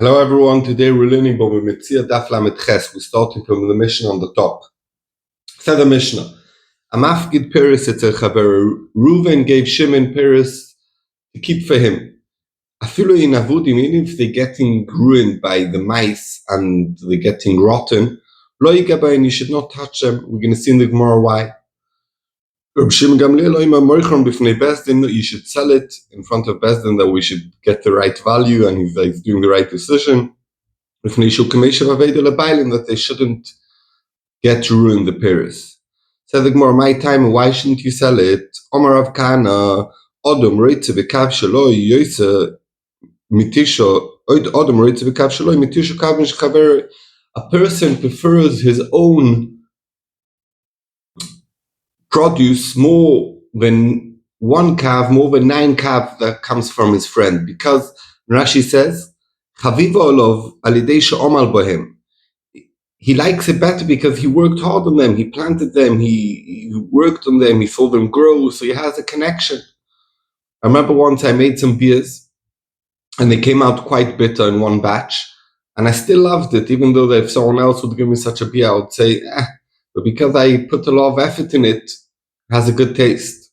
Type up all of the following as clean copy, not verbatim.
Hello everyone, today we're learning about Mציעא Daf Lamed Ches. We're starting from the Mishnah on the top. Said the Mishnah, Amafgid Peres etzer chaver. Reuven gave Shimon Peres to keep for him. Afilu in Avudim, even if they're getting ruined by the mice and they're getting rotten, lo yigabayin, you should not touch them. We're going to see in the Gemara why. Reb Shimon Gamliel oima moichron b'fnei Bezdin, you should sell it in front of Bezdin, that we should get the right value and he's doing the right decision. That they shouldn't get to ruin the Paris. Said the Gemara, my time, why shouldn't you sell it? Omar Rav Kana, Odom reitze b'kav shaloi yoyse mitisho, Odom reitze b'kav shaloi mitisho kavin shchaver. A person prefers his own produce more than one calf, more than 9 calves that comes from his friend, because Rashi says, Chaviva olov alidei she'omal bohem. He likes it better because he worked hard on them, he planted them, he worked on them, he saw them grow, so he has a connection. I remember once I made some beers, and they came out quite bitter in one batch, and I still loved it, even though if someone else would give me such a beer, I would say, but because I put a lot of effort in it, it has a good taste.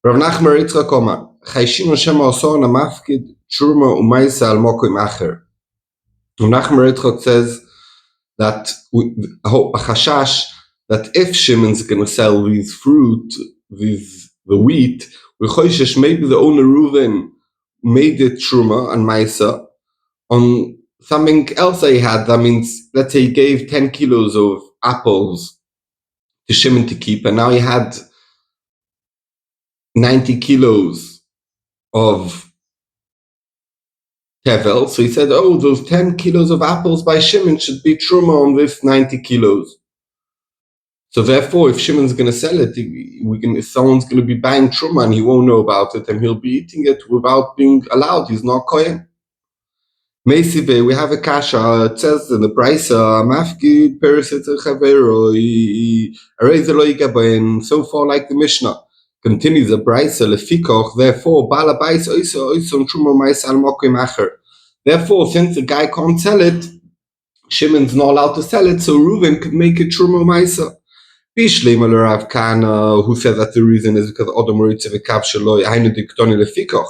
Rav Nachman Yitzchak Omar, Chayshino Shema Oson Amafkid Shurma Umaisa Al Mokim Acher. Rav Nachman Yitzchak says that a chashash that if Shimon's going to sell these fruit, the wheat, maybe the owner Reuven made it Shurma and Maisa on something else he had. That means, let's say he gave 10 kilos of apples to Shimon to keep, and now he had 90 kilos of tevel. So he said, oh, those 10 kilos of apples by Shimon should be truma on this 90 kilos. So therefore, if Shimon's going to sell it, if someone's going to be buying truma and he won't know about it, and he'll be eating it without being allowed. He's not kohen. Meisive, we have a kasha. It says in the brisa, Mafki Peres etzer chavero, Aryeh lo yigabayin. So far, like the Mishnah continues, the brisa lefikoch. Therefore, bala bais oiso truma ma'is al mokim acher. Therefore, since the guy can't sell it, Shimon's not allowed to sell it, so Reuven could make it truma ma'isa. Bishleim al Rav Kana, who said that the reason is because Odom reitze v'kav shaloi hainu diktoni lefikoch.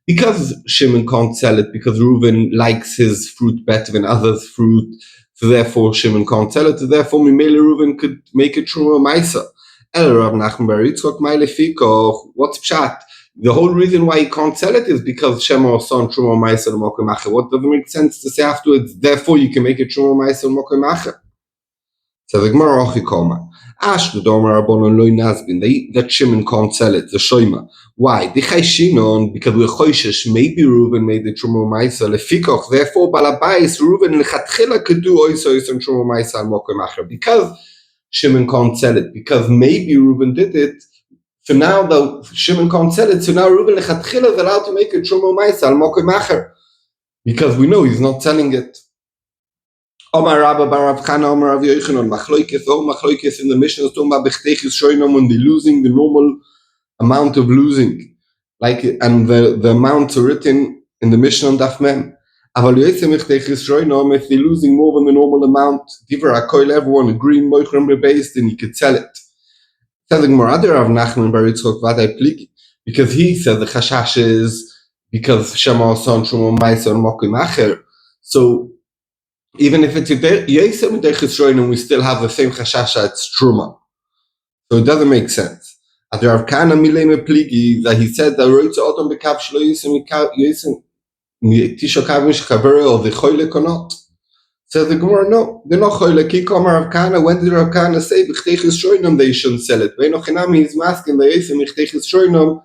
Because Shimon can't sell it, because Reuven likes his fruit better than others' fruit, so therefore Shimon can't sell it, so therefore Mimele Reuven could make it truma ma'isa. El Rav Nachman bar Yitzchak ma'ile fikoch. What's pshat? The whole reason why he can't sell it is because Shema son truma ma'isa l'mokim acher. What doesn't make sense to say afterwards? Therefore you can make it truma ma'isa l'mokim acher. So the Gemara ochi koma. Ash the domer rabbanon loy nazbin. That Shimon can't sell it. The shoyma. Why? Dichai shinon, because we're choishish. Maybe Reuven made the truma ma'isa lefikoch. Therefore balabais Reuven lechatchila could do oiso truma ma'isa l'mokim acher. Because Shimon can't sell it, because maybe Reuven did it. So now that Shimon can't sell it, so now Reuven lechatchila is allowed to make a truma ma'isa al mokim acher, because we know he's not selling it. Omar Rabba bar Rav Chana Omar Rav Yochanan machloikes in the Mishnah is talking about b'chteichus shoynom, when they're losing the normal amount of losing, like, and the amounts are written in the Mishnah on Daf Mem. If they're losing more than the normal amount, everyone agreeing, based, then you could sell it. Telling Morada Rav Nachman bar Yitzchak Vadai Pligi, because he said the chashash is because Shema son truma ma'isa mokim acher. So even if it's yesem dechusroinim, we still have the same chashash. It's truma. So it doesn't make sense. At Rav Kana mileme Pligi, that he said that roitz odom bekav shlo yesem tisha kavim shchavere, or the choyle konot. Says the Gemara, no, they're not choyle. Ki kamar Rav Kana. When did Rav Kana say b'chteichus shoynom they shouldn't sell it? Ve'nochinami, he's masking the yesem b'chteichus shoynom,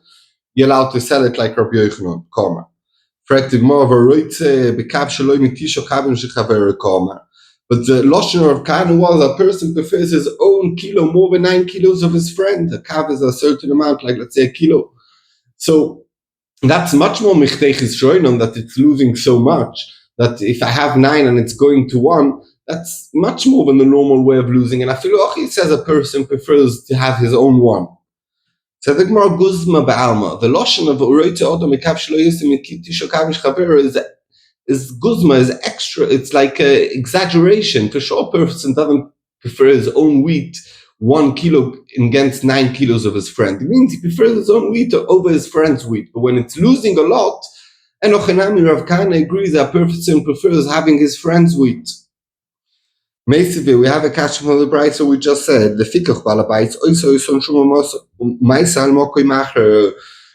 you're allowed to sell it like Rabbi Yochanan. Kamar. Fragt the Gemara, v'roitze b'kav shaloi mitisha kavim shechavere kamar. But the lashon of Kana was a person prefers his own kilo more than 9 kilos of his friend. A kav is a certain amount, like let's say a kilo. So that's much more michteichus shoynom, that it's losing so much. That if I have 9 and it's going to 1, that's much more than the normal way of losing. And I feel he says a person prefers to have his own 1. So the Gemara guzma ba'alma. The lashon of uroitze odom ekav shelo yisem tisha kavim shchaver is guzma, is extra. It's like an exaggeration. For sure, a person doesn't prefer his own wheat 1 kilo against 9 kilos of his friend. It means he prefers his own wheat over his friend's wheat. But when it's losing a lot, and Ochanami Rav Kahana agrees that a person prefers having his friend's wheat. Basically, we have a question from the Bride, so we just said the fikach balabais also is on shuma maisa al mokoi macher.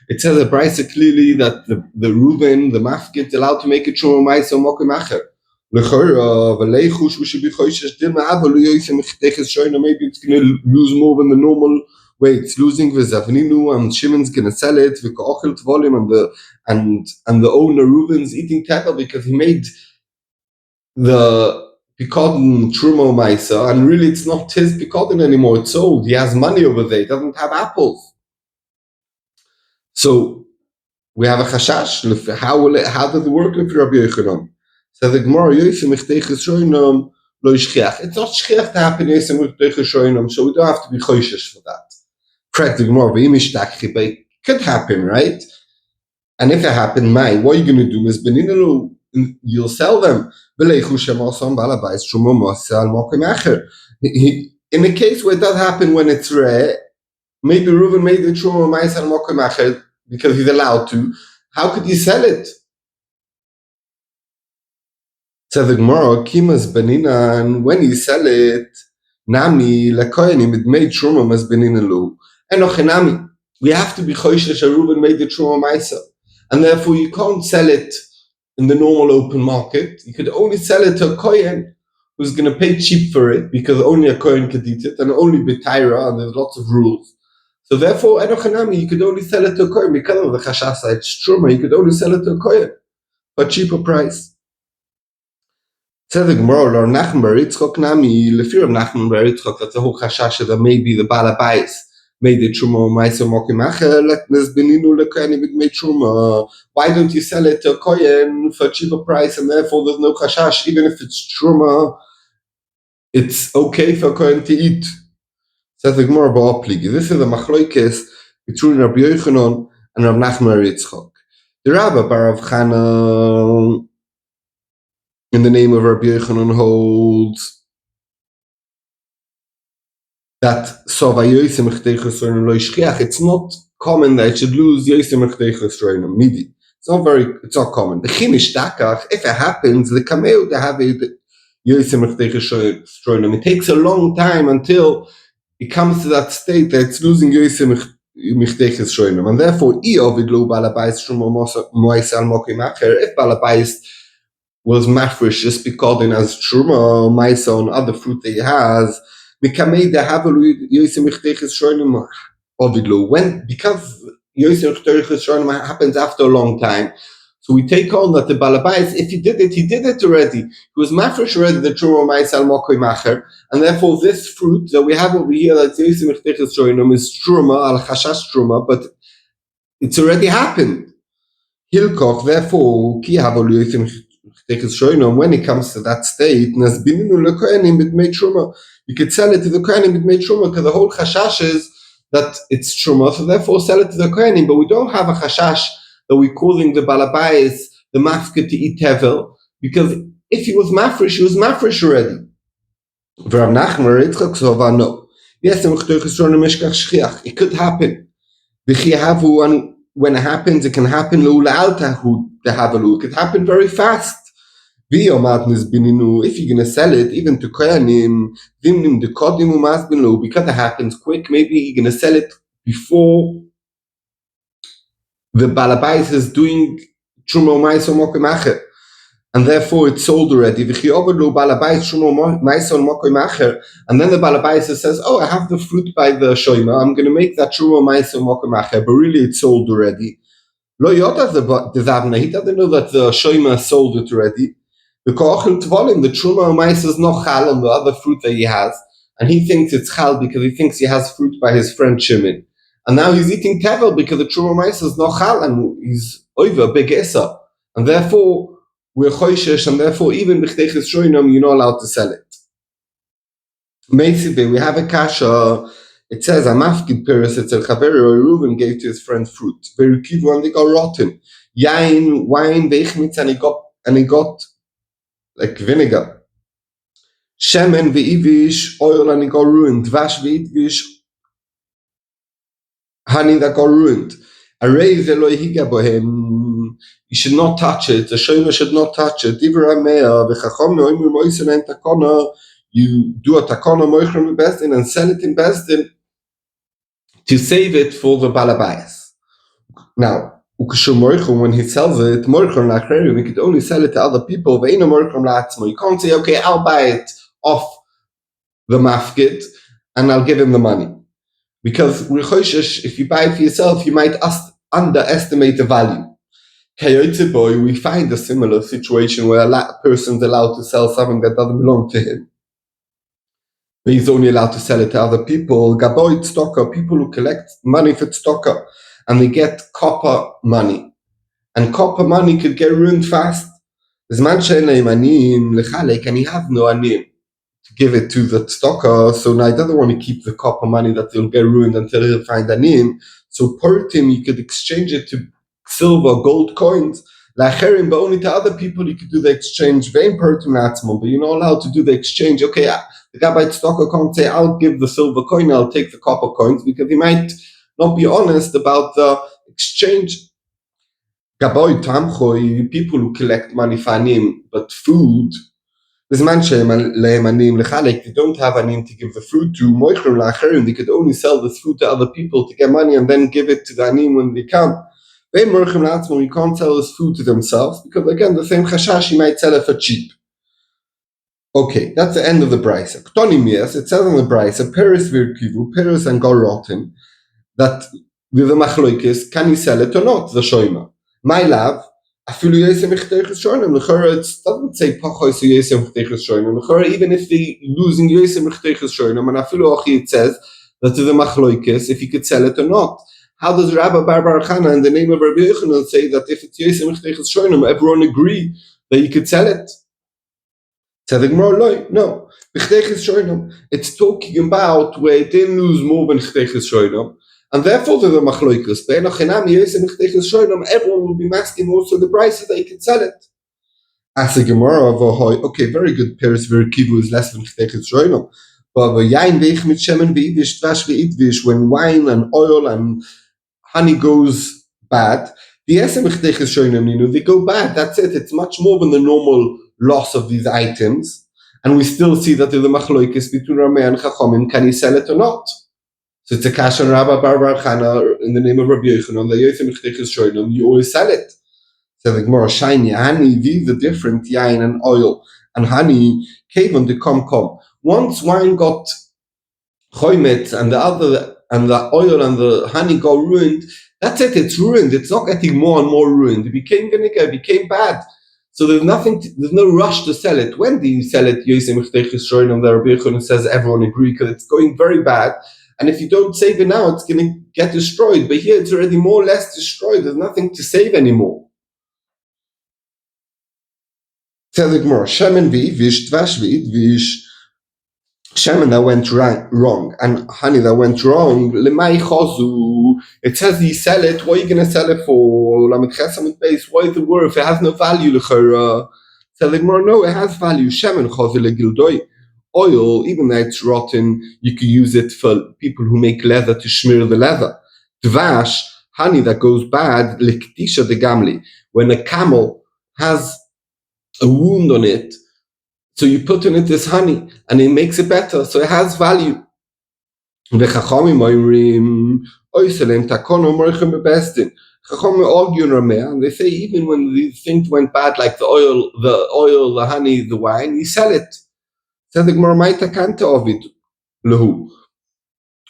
It says the Bride clearly that the Reuben, the mafkit, allowed to make it shuma maisa al mokoi macher. Lechora v'leichush v'shebi choishes dilma avalu yoysim mechteches shoyna. Maybe it's going to lose more than the normal way it's losing. V'zavninu, and Shimon's going to sell it. V'ka'ochel tvolim, and the owner Reuben's eating tevel because he made the Picodin Trumo Maisa, and really it's not his Picodin anymore, it's sold. He has money over there, he doesn't have apples. So we have a chashash. How does it work with Rabbi Yochanan? So the Gemara, it's not shchiach to happen, so we don't have to be choishish for that. Correct, the Gemara, it could happen, right? And if it happened, what are you going to do? You'll sell them. In a case where it does happen when it's rare, maybe Reuven made the truma ma'aseh al mokum acher because he's allowed to. How could he sell it? So the Gemara, Kimas Benina, and when you sell it, Nami lekoyanim, it made truma mas benina lu. And ochenami, we have to be choishish that Reuven made the truma ma'aseh, and therefore you can't sell it in the normal open market. You could only sell it to a kohen who's going to pay cheap for it because only a kohen could eat it, and only b'taira, and there's lots of rules. So therefore, enochanami, you could only sell it to a kohen because of the chashasa. It's truma. You could only sell it to a kohen for a cheaper price. Said the Gemara, Lor Nachman bar Yitzchok nami lefir of Nachman bar Yitzchok. That's a whole chashasha that maybe the balabais made the truma ma'aseh mokim acher. Let us beninu lekoyanim it made truma. Why don't you sell it to a kohen for a cheaper price, and therefore there's no chashash, even if it's truma, it's okay for a kohen to eat. Says the Gemara ba'opligi. This is a machloikes between Rabbi Yochanan and Rav Nachman bar Yitzchok. The Rabbi bar Rav Chana, in the name of Rabbi Yochanan, holds that it's not common that it should lose It's not common. The chimish takach, if it happens, the kameu to have it. It takes a long time until it comes to that state that it's losing and therefore if balabais was mafresh just because it has truma, maisa, on other fruit that he has, when because happens after a long time, so we take on that the balabais, if he did it already. He was mafresh already the truma, maisa, al mokoi macher, and therefore this fruit that we have over here that is truma, al chashash truma, but it's already happened. Hilkoch, therefore, when it comes to that state, you could sell it to the kohenim it made truma, because the whole chashash is that it's truma, so therefore sell it to the kohenim. But we don't have a chashash that we're causing the balabais, the mafka, to eat tevel, because if he was mafresh already. No. Yes, it could happen. When it happens, it can happen. It could happen very fast. If you're going to sell it even to koyanim, because it happens quick, maybe you're going to sell it before the balabais is doing truma ma'aseh mokim acher, and therefore it's sold already. And then the balabais says, "Oh, I have the fruit by the shoyma. I'm going to make that truma ma'aseh mokim acher," but really it's sold already. He doesn't know that the shoyma sold it already. The truma ma'aseh is not chal on the other fruit that he has, and he thinks it's chal because he thinks he has fruit by his friend Shimon. And now he's eating tevel because the truma ma'aseh is not chal, and he's over big esa, and therefore we're choishish, and therefore even b'chteches shoynom you're not allowed to sell it. Basically, we have a kasha. It says amafkid peres etzel chaveri, Reuven gave to his friend fruit. Very kivu, and they got rotten. Yain, wine, veichmitz, and he got and he got like vinegar. Shemen ve'ivish, oil, and he got ruined. Dvash ve'itvish, honey that got ruined. Aryeh v'lo higa bohem. You should not touch it. The shomer should not touch it. Divrei Meah v'chacham oimrim oisen en takona. You do a takona moichem bezdin and sell it in bezdin to save it for the balabayas. Now, when he sells it, we could only sell it to other people. You can't say, okay, I'll buy it off the mafkid and I'll give him the money. Because if you buy it for yourself, you might underestimate the value. We find a similar situation where a person's allowed to sell something that doesn't belong to him. He's only allowed to sell it to other people. Gaboit stocker, people who collect money for stocker, and they get copper money. And copper money could get ruined fast. There's man she'en lehem aniyim lechalek, and he has no aniyim to give it to the stocker, so now he doesn't want to keep the copper money that will get ruined until he'll find aniyim. So portim, you could exchange it to silver, gold coins. Lacherim, but only to other people you could do the exchange. Vein portim latzmo, but you're not allowed to do the exchange. Okay, the guy by the stocker can't say, I'll give the silver coin, I'll take the copper coins, because he might not be honest about the exchange. Gaboy tamchoi, people who collect money for anim, but food, there's man she'en lehem aniyim lechalek, they don't have anim to give the food to. Moichem lacherim, they could only sell this food to other people to get money and then give it to the anim when they come. Vein moichem latzmo, you can't sell this food to themselves, because again, the same chashash, you might sell it for cheap. Okay, that's the end of the brisa. Ktonim, it says on the brisa, Peres virkivu, Peres and Gorotin, that with the machloikis, can you sell it or not, the shoyma? My love, afilu yesem ichteches shoynim, it doesn't say pachos yesem ichteches shoynim, even if they losing yesem ichteches shoynim, and afilu ochi, it says that to the machloikis, if you could sell it or not. How does Rabbi Bar Chana in the name of Rabbi Yochanan say that if it's yesem ichteches shoynim, everyone agree that you could sell it? No. It's talking about where it didn't lose more than Chteches Shoinam, and therefore the Machloikus. Everyone will be masking also the price that you can sell it. As a Gemara, okay, very good. Peres Verkivu is less than Chteches Shoinam. But when wine and oil and honey goes bad, they go bad. That's it. It's much more than the normal loss of these items, and we still see that the machloikis between Rameh and Chachamim, can he sell it or not? So it's a kash on Rabbi Bar Chana in the name of Rabbi Yochanan, the Yotzim Chtechis Shoinam, you always sell it. So the Gemara shiny honey, the different yain and oil and honey came on the come. Once wine got choimet and the oil and the honey got ruined, that's it. It's ruined. It's not getting more and more ruined. It became vinegar. It became bad. So there's no rush to sell it. When do you sell it? Yosem Chtechis Shoinam, the Rabbi Yochanan says everyone agree because it's going very bad. And if you don't save it now, it's going to get destroyed. But here it's already more or less destroyed. There's nothing to save anymore. Shemen v'ivish, dvash v'idvish. Shemen that went wrong, and honey that went wrong. Lemay chozu. It says you sell it. What are you going to sell it for? What is the worth? It has no value. No, it has value. Shemen chozu legildoi. Oil, even though it's rotten, you can use it for people who make leather to smear the leather. Dvash, honey that goes bad, liktisha de gamli. When a camel has a wound on it, so you put in it this honey, and it makes it better, so it has value. Chachamim argue in Rameh, and they say even when these things went bad, like the oil, the honey, the wine, you sell it. Said the Gemara, "My takanta of it, lehu."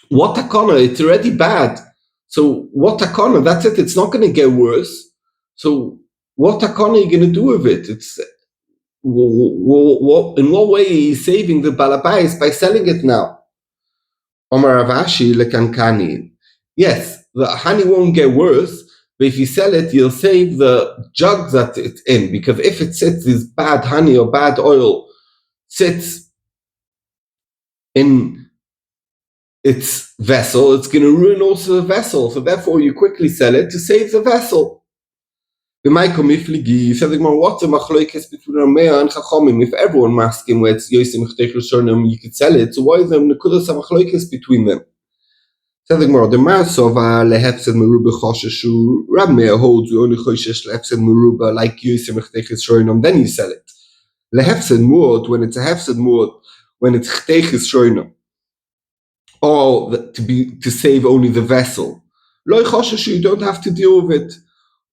What takana? It's already bad. So what takana? That's it. It's not going to get worse. So what takana are you going to do with it? It's in what way are you saving the balabais by selling it now? Omar Avashi lekankani. Yes, the honey won't get worse, but if you sell it, you'll save the jug that it's in, because if it sits, this bad honey or bad oil sits in its vessel, it's going to ruin also the vessel. So therefore, you quickly sell it to save the vessel. B'maiko mifligi, says the Gemara, what's a machloikes between Aryeh and Chachamim? If everyone masking where it's Yosem Chteichel Shornim, you could sell it, so why is there nekudas machloikes between them? Says the Gemara, the Marsova lehefsed meruba chosheshu, Rab Meir holds you only choshesh lehefsed meruba like Yosem Chteichel Shornim, then you sell it. Lehefsed muot, when it's a hefsed muot, when it's Chteichel Shornim, or to save only the vessel. Loi chosheshu, you don't have to deal with it.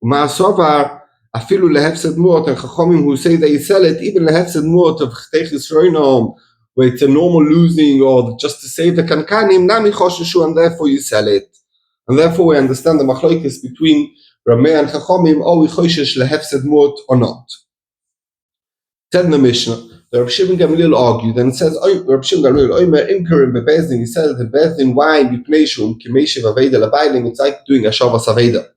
Ma'asovar afilu lehefsed muot, and Chachamim who say that you sell it, even lehefsed muot of Chteichel Shornim, where it's a normal losing or just to save the kankanim, nami chosheshu, and therefore you sell it. And therefore we understand the machlokes between Rab Meir and Chachamim, are we choshesh lehefsed muot or not? Said in the Mishnah, the Rab Shimon Gamliel argued, and it says, Rab Shimon Gamliel, Oimer imkarim bebezdin, he said that bezdin, why bipneishum kimeshiv aveda labailing, it's like doing a shavas aveda.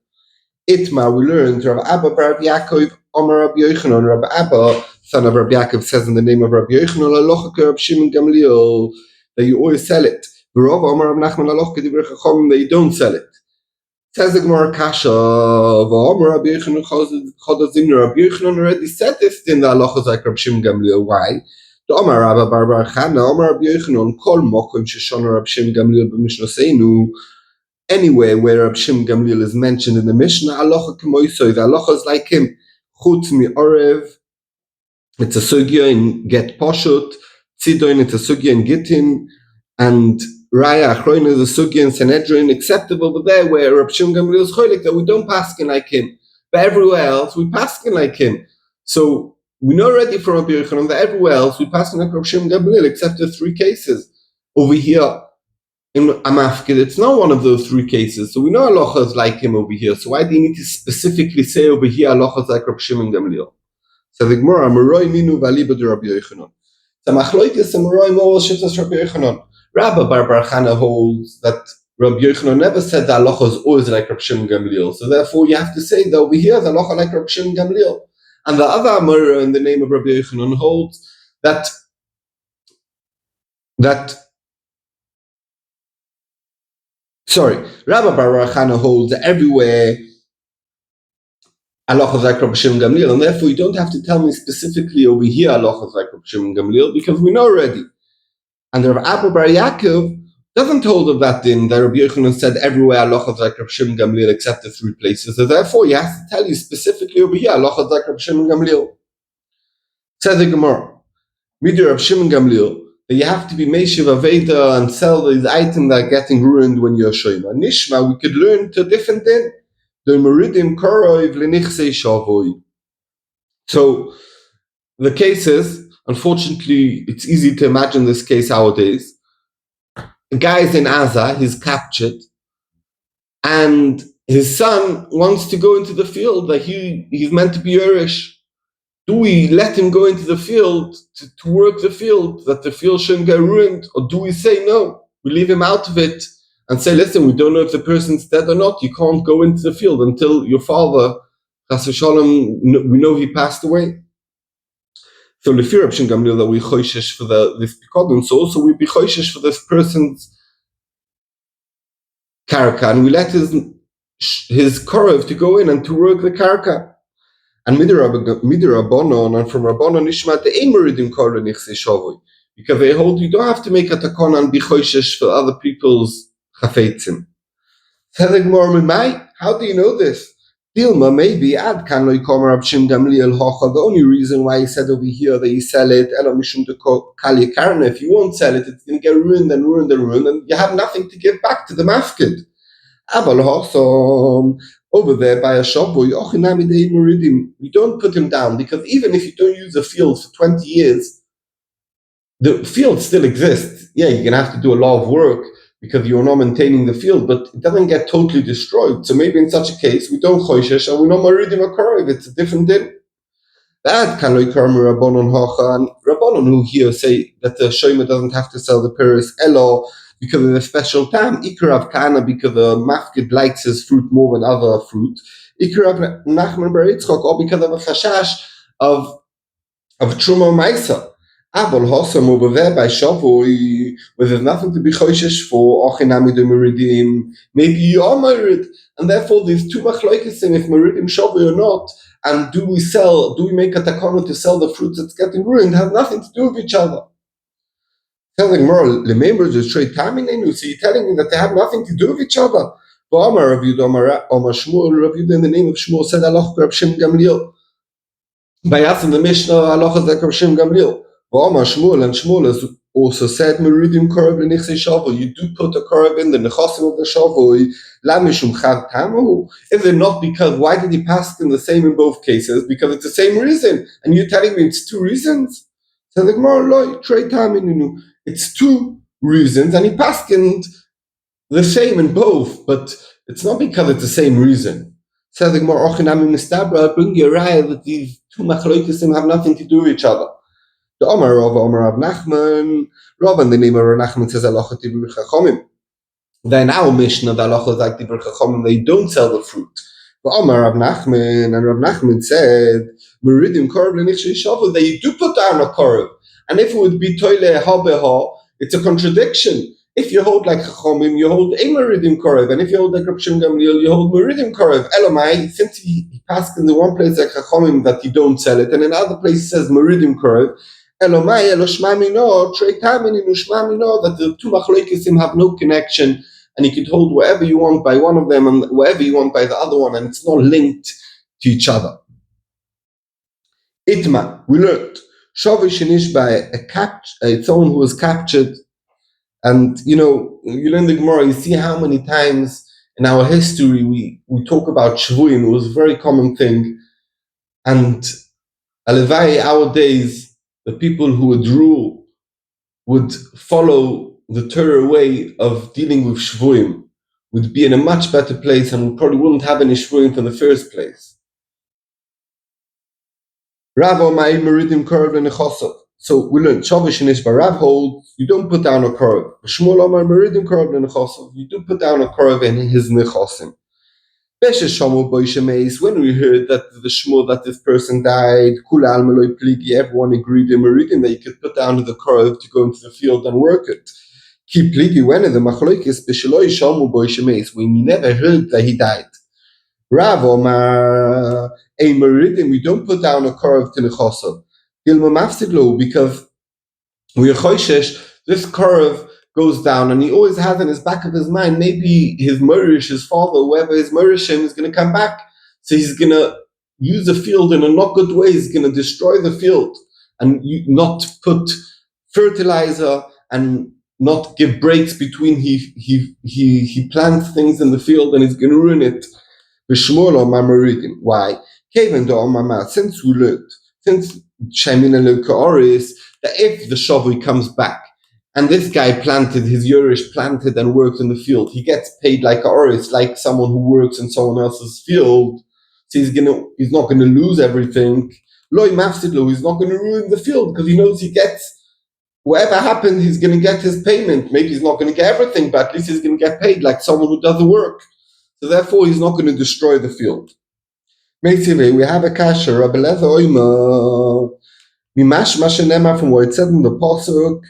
Itma, we learned, Rav Abba bar Rabbi Yaakov, Omer Rabbi Yochanan, Rabbi Abba, son of Rabbi Yaakov, says in the name of Rabbi Yochanan, Alochaka Rab Shimon Gamliel, that you always sell it. V'rov Omer Rab Nachman Alochaka Divrei Chachamim, that you don't sell it. Says the Gemara Kasha, V'omer Rabbi Yochanan Choda Zimna, Rabbi Yochanan already said this in the halachos like Rab Shimon Gamliel. Why? The Omer Rabba bar Bar Chana, Omer Rabbi Yochanan, Kol Mokum Sheshona Rab Shimon Gamliel b'Mishnoseinu, anywhere where Rab Shimon Gamliel is mentioned in the Mishnah, halacha k'moisoi, the halacha is like him. Chutz mi'orev, it's a sugya in Get Poshut, Tzidoin, it's a sugya in Gittin, and Raya Achroin is a sugya in Sanhedrin, except over there where Rab Shimon Gamliel is cholik, that we don't paskin like him. But everywhere else, we paskin like him. So we know already from Rabbi Yochanan that everywhere else, we paskin like Rab Shimon Gamliel, except the three cases. Over here, in Amafkid, it's not one of those three cases. So we know halachas like him over here. So why do you need to specifically say over here halachas like Rab Shimon Gamliel? So the Gemara, Maroi minu v'aliba de Rabbi Yochanan. So machloikis and Maroi mo shittas Rabbi Yochanan. Rabbi bar Chana holds that Rabbi Yochanan never said that halacha is always like Rab Shimon Gamliel. So therefore you have to say that over here the halacha like Rab Shimon Gamliel. And the other Amora in the name of Rabbi Yochanan holds that Rabbi bar Chana holds that everywhere halachas like Rabbi Shimon Gamliel, and therefore you don't have to tell me specifically over here halachas like Rabbi Shimon Gamliel, because we know already. And Rav Abba bar Yaakov doesn't hold of that din that Rabbi Yochanan said everywhere halachas like Rabbi Shimon Gamliel except the three places. So therefore he has to tell you specifically over here halachas like Rabbi Shimon Gamliel. Says the Gemara, Midir Rabbi Shimon Gamliel, that you have to be Meishiv Aveda and sell these items that are getting ruined when you're Shoyma. Nishma, we could learn to a different din. The Meridim Korov Lenichsei Shavoi. So the cases, unfortunately, it's easy to imagine this case nowadays. The guy is in Gaza, he's captured, and his son wants to go into the field that he's meant to be Irish. Do we let him go into the field to work the field, that the field shouldn't get ruined? Or do we say no, we leave him out of it and say, listen, we don't know if the person's dead or not, you can't go into the field until your father, Chas v'shalom, we know he passed away. So the fear of Shimon Gamliel that we choishesh for this pikodon, so also we be choishesh for this person's karka, and we let his korov to go in and to work the karka. And midir Rabbanon, and from Rabbanon Nishmat the ein meridim korah nichsei shavoi, because they hold you don't have to make a takon and be choishesh for other people's chafetzim. How do you know this? Dilma, maybe ad kan lo yikomer Rab Shimon Gamliel hocha. The only reason why he said over here that you sell it, elo mishum de kali karna. If you won't sell it, it's going to get ruined and ruined and ruined, and you have nothing to give back to the mafkid. Abal hosom over there by a shop where you don't put him down, because even if you don't use the field for 20 years, the field still exists. Yeah, you're going to have to do a lot of work because you're not maintaining the field, but it doesn't get totally destroyed. So maybe in such a case, we don't choishesh and we don't maridim akarav. It's a different din. That can loik Rabbanon hocha, and Rabbanon who here say that the shoyma doesn't have to sell the peris elo because of a special time. Ikarav kana, because the mafkid likes his fruit more than other fruit. Ikarav Nachman bar Yitzchok, or because of a chashash of truma maisa. Abel Hossam over there by Shavoi, where there's nothing to be choishesh for, Ochinami de Meridim, maybe you are married, and therefore there's two machloikis if Meridim Shavoi or not, and do we make a takana to sell the fruits that's getting ruined? It has nothing to do with each other. Telling more the members of trade timing, so you're telling me that they have nothing to do with each other. But Omar Rav Yudah in the name of Shmuel said Allah Rab Shem Gamliel. By us in the Mishnah, Allah is like Rab Shem Gamliel. But Omar Shmuel, and Shmuel has also said Meridim Korav L'Nichsei Shavu. You do put a Korav in the Nechosim of the Shavu. Lamishum Chav Tamahu. Is it not because why did he pass in the same in both cases? Because it's the same reason, and you're telling me it's two reasons. So the Gemara loy trade timing. It's two reasons, and he passed the same in both, but it's not because it's the same reason. Says the Gemara, bring your Aryeh that these two machloikisim have nothing to do with each other. The Omar Rav Nachman, Rav in the name of Rav Nachman says Halacha Divrei Chachamim. Then our Mishnah, the Halacha is like Divrei Chachamim, they don't sell the fruit. But Omar Rav Nachman, and Rav Nachman said, Meridim Korov L'Nichsei Shavu, that you do put down a korov. And if it would be toile ha beha, it's a contradiction. If you hold like Chachamim, you hold a Meridim Korev, and if you hold like Rab Shem Gamliel, you hold Meridim Korev. Elamai, since he passed in the one place like Chachamim that you don't sell it, and in other place it says Meridim Korev, Elamai, Eloshmamino, Trei Tamin, Inushmamino, that the two Machloikisim have no connection, and you could hold whatever you want by one of them and whatever you want by the other one, and it's not linked to each other. Itma, we learned. Shinish by someone who was captured, and you learn the Gemara. You see how many times in our history we talk about Shvuim. It was a very common thing, and alevai our days, the people who would rule would follow the Torah way of dealing with Shvuim, would be in a much better place, and we probably wouldn't have any Shvuim in the first place. Rav Omai Meridim Korav L'Nechosav. So we learned Shavish and Ishba. Rav holds you don't put down a Korav. Shmuel Omai Meridim Korav L'Nechosav. You do put down a Korav in his Nechosim. When we heard that the Shmuel that this person died, Kula Al Maloi Pligi, everyone agreed in Meridim that you could put down the Korav to go into the field and work it. Ki Pligi when the Machloikis Beshaloi Shamu Boishemeis, when you never heard that he died. Rav Omar a Meridim, we don't put down a Korav to Nechosav. Dilma Mafsiglo, because we are Choishesh, this Korav goes down, and he always has in his back of his mind, maybe his Morish, his father, whoever is Morishim, is going to come back. So he's going to use the field in a not good way. He's going to destroy the field and not put fertilizer and not give breaks between he plants things in the field, and he's going to ruin it. Why? Since we learned, since Shemina Leuka that if the Shavui comes back and this guy planted his Yorish, planted and worked in the field, he gets paid like a Oris, like someone who works in someone else's field. So he's not gonna lose everything. Loi Mafsidlo, he's not gonna ruin the field because he knows he gets whatever happened, he's gonna get his payment. Maybe he's not gonna get everything, but at least he's gonna get paid like someone who does the work. So therefore he's not gonna destroy the field. We have a kasha, Rabbi Lezer Oima, Mimash Mashenema, from what it said in the Pasuk,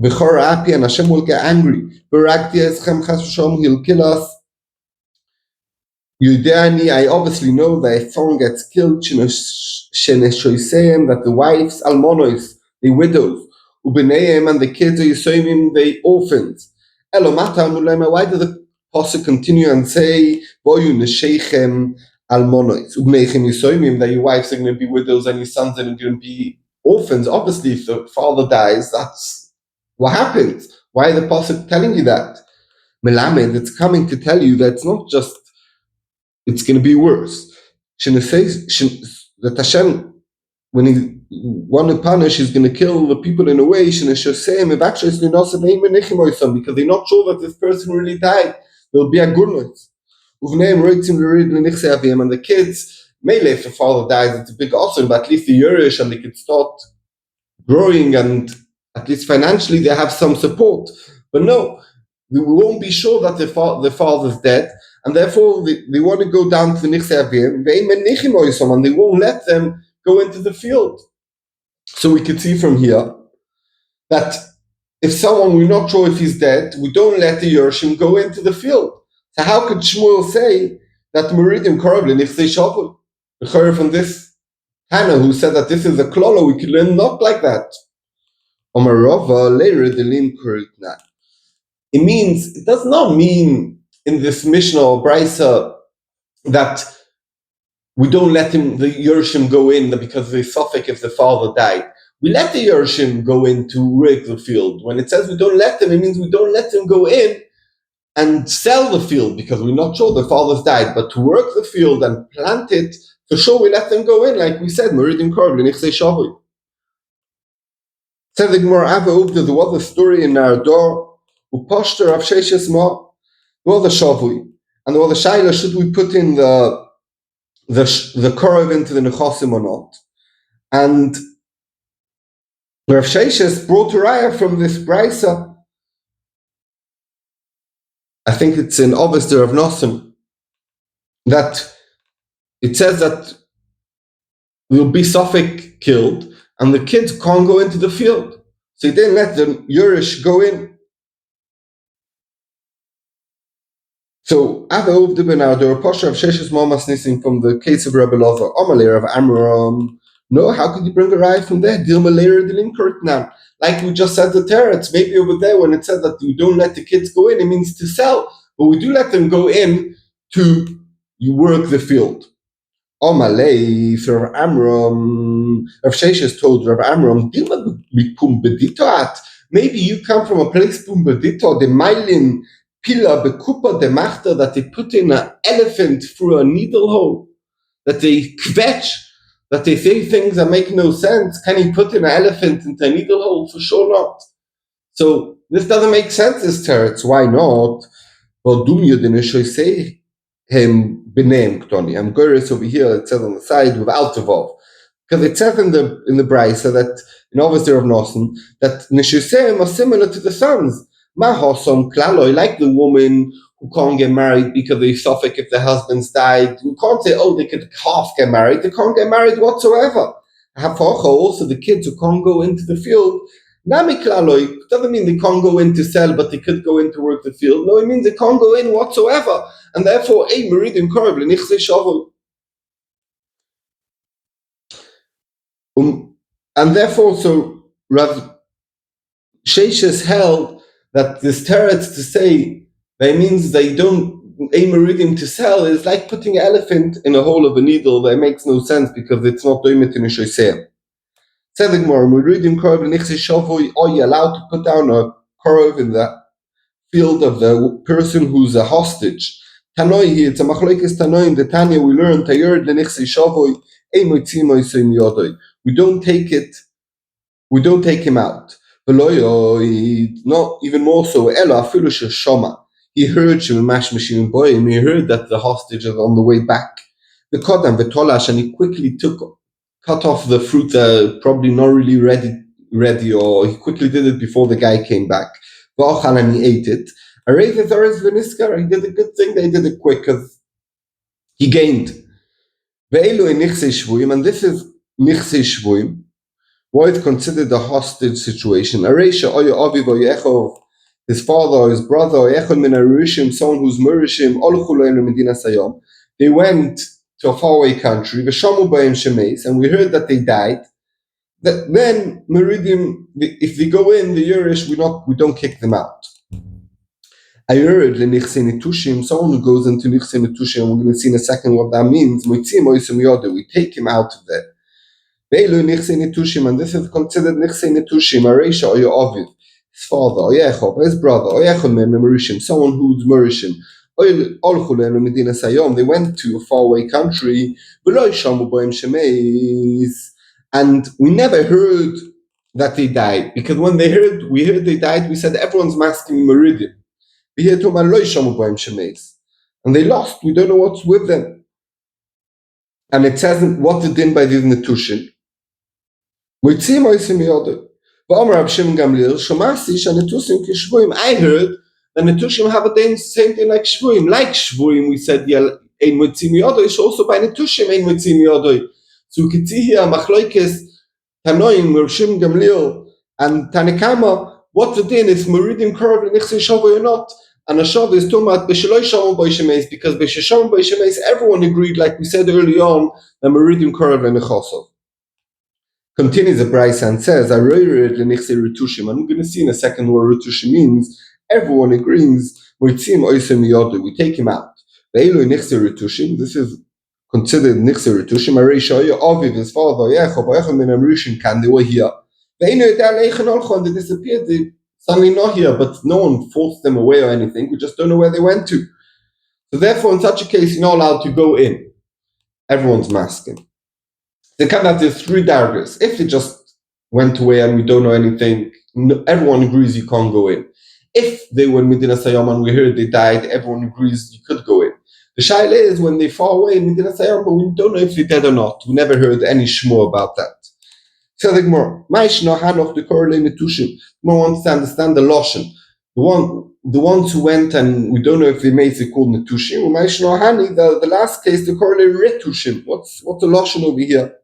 Bechor Api, and Hashem will get angry. Barakti Eschem Chas V'Shalom, he'll kill us. Yudeani, I obviously know that if someone gets killed, Sheneshoiseim, that the wives, Almonois, the widows, Ubeneim, and the kids, Yisoimim, the orphans. Elomata Mulema, why does the Pasuk continue and say, Boyu Nesheichem, Almonois, that your wives are going to be widows and your sons are going to be orphans? Obviously, if the father dies, that's what happens. Why is the Pasuk telling you that? Melamed, it's coming to tell you that it's not just, it's going to be worse. That Hashem, when he want to punish, he's going to kill the people in a way, because they're not sure that this person really died. There'll be a goodness. And the kids, maybe if the father dies, it's a big awesome, but at least the Yerush and they can start growing, and at least financially they have some support. But no, we won't be sure that the father's dead, and therefore they want to go down to the Nichsei Avim, and they won't let them go into the field. So we can see from here that if someone, we're not sure if he's dead, we don't let the Yerushim go into the field. So how could Shmuel say that Meridim Korav L'Nichsei Shavu? From this Hannah, who said that this is a klolo, we could learn not like that. It means, it does not mean in this Mishnah or Brisa that we don't let the Yershim go in because of the suffix if the father died. We let the Yershim go in to rig the field. When it says we don't let them, it means we don't let them go in and sell the field because we're not sure the father's died. But to work the field and plant it, for sure we let them go in, like we said, Meridim Korb, L'nichsei Shavui. Said the Gemara, there was a story in our door, Uposhter Rav Sheshes Ma, there was a Shavui, and there was a Shaila, should we put in the Korov into the Nechosim or not? And Rav Sheshes brought a raya from this Brisa. I think it's in Ovester of Nosson, that it says that will be Suffolk killed, and the kids can't go into the field. So he didn't let the Yurish go in. So, there were Pasha of Sheshes Mamas Nissim from the case of Rebbe Loza, Omalir of Amram. No, how could you bring a raya from there? Like we just said the Teretz, maybe over there when it said that we don't let the kids go in, it means to sell, but we do let them go in to work the field. Omalei, so Rav Amram, Rav Sheshes told Rav Amram, maybe you come from a place, Pumbedito, the Mailin, Pila bekupa de machta, that they put in an elephant through a needle hole, that they kvetch, that they say things that make no sense. Can he put in an elephant into a needle hole? For sure not. So this doesn't make sense, this teretz. Why not? Well, Dumya didn't say him benem ktoni. I'm curious over here. It says on the side without the vav, because it says in the Brisa that in Ovester of Nosson that Nishuseim are similar to the sons. Mahosom klaloi, like the woman who can't get married because they suffix if their husbands died. We can't say, oh, they could half get married. They can't get married whatsoever. Also, the kids who can't go into the field. Nami klaloi doesn't mean they can't go in to sell, but they could go in to work the field. No, it means they can't go in whatsoever. And therefore, a meridim korb l'nichsei shavui. And therefore, so Rav Sheshes held that this teretz to say that means they don't a meridium to sell is like putting an elephant in a hole of a needle. That makes no sense because it's not doimit in a shoyseim. Said the Gemara, meridium korov l'nichsei shavui. Are you allowed to put down a korov in the field of the person who's a hostage? Tanoi here, it's a machlokes tanoi in the Tanya. We learn tayerd l'nichsei shavui ei motzim oisim yodoi. We don't take him out. Not even more so. He heard he heard that the hostage is on the way back. The kodam v'tolash, and he quickly cut off the fruit probably not really ready, or he quickly did it before the guy came back. And he ate it. Aryeh he did a good thing. They did it quick because he gained. And this is nichsei shvuim. Why it's considered a hostage situation. Aryeh, his father or his brother, someone who's Murishim, they went to a faraway country, and we heard that they died. Then Meridim, if they go in the Yurish, we don't kick them out. Someone who goes into Nichsei Netushim, we're going to see in a second what that means. We take him out of there. And this is considered Nichsei Netushim, Aresha or your Ovid, his father, or Yechov, his brother, or Yechon someone who's Merishim. They went to a faraway country, and we never heard that they died, because when we heard they died, we said everyone's masking Meridim. We hear and they lost. We don't know what's with them. And it says what the din by these Netushim. I heard the Netushim have a same thing like Shvuim. Like Shvuim, we said, Ein Motzim Yodoi, it's also by Netushim, Ein Motzim Yodoi. So we can see here, Machlokes, Tanoim, Rav Shimon Gamliel, and Tanekama, what the din is, Meridim Korov l'nichsei shavui or not. And Ashav is talking about Beshaloi Shalom Boishemes, because Beshalom Boishemes, everyone agreed, like we said early on, that Meridium Korav and Nechosov. Continues the Bryce and says, I'm going to see in a second what Rutushim means. Everyone agrees, we take him out. This is considered Nichse Rutushim. Aviv, his father, they were here. They disappeared. They suddenly not here, but no one forced them away or anything. We just don't know where they went to. So therefore, in such a case, you're not allowed to go in. Everyone's masking. They kind of have three dargahs. If they just went away and we don't know anything, everyone agrees you can't go in. If they were in Medina Sayyam and we heard they died, everyone agrees you could go in. The shaila is when they far away in Medina Sayyam, but we don't know if they're dead or not. We never heard any shmur about that. So the Gemara, the correlate Netushim. Gemara wants to understand the Loshen. The ones who went and we don't know if they made it called Netushim. The last case, the correlate Retushim. What's the Loshen over here?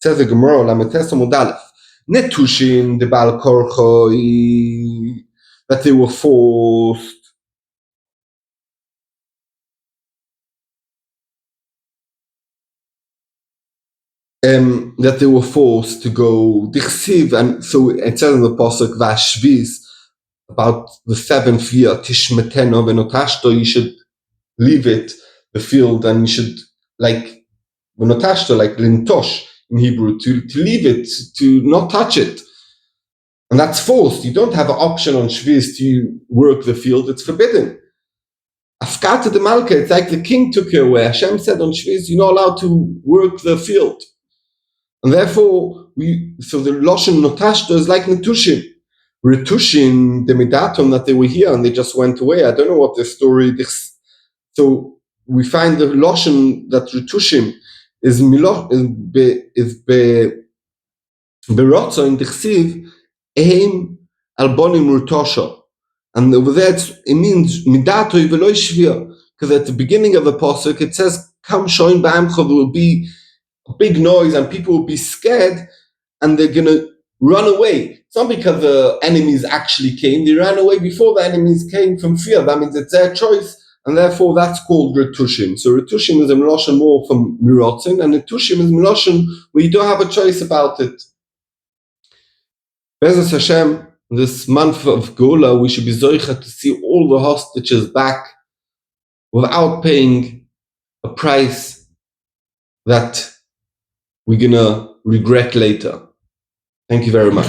Says the Gemara, Lametes Modalef. Netushim, the Baal Korcho, that they were forced. That they were forced to go Dichsiv, and so it says in the Pasuk Vashvis about the seventh year, Tishmeteno Venotashto, you should leave it, the field, and you should like Venotashto, like Lintosh in Hebrew, to leave it, to not touch it. And that's forced. You don't have an option on Shvis to work the field, it's forbidden. Afkata de Malka, it's like the king took her away. Hashem said on Shvis, you're not allowed to work the field. And therefore, so the Loshen Notashto is like Netushim. Retushim, the Midatum, that they were here and they just went away. I don't know what the story is. So we find the Loshen that Retushim is Berotzo in Dichsiv, Ehem Albonim Rutosho. And over there it means Midato Veloi Shvir. Because at the beginning of the Pasuk it says, Kam Shoin Ba'amcha, there will be a big noise and people will be scared and they're going to run away. It's not because the enemies actually came, they ran away before the enemies came from fear. That means it's their choice, and therefore that's called Retushim. So Retushim is a Meloshen more from Mirotzin, and Retushim is Meloshen where you don't have a choice about it. Be'ezus Hashem, this month of Geula, we should be zoicha to see all the hostages back without paying a price that we're going to regret later. Thank you very much.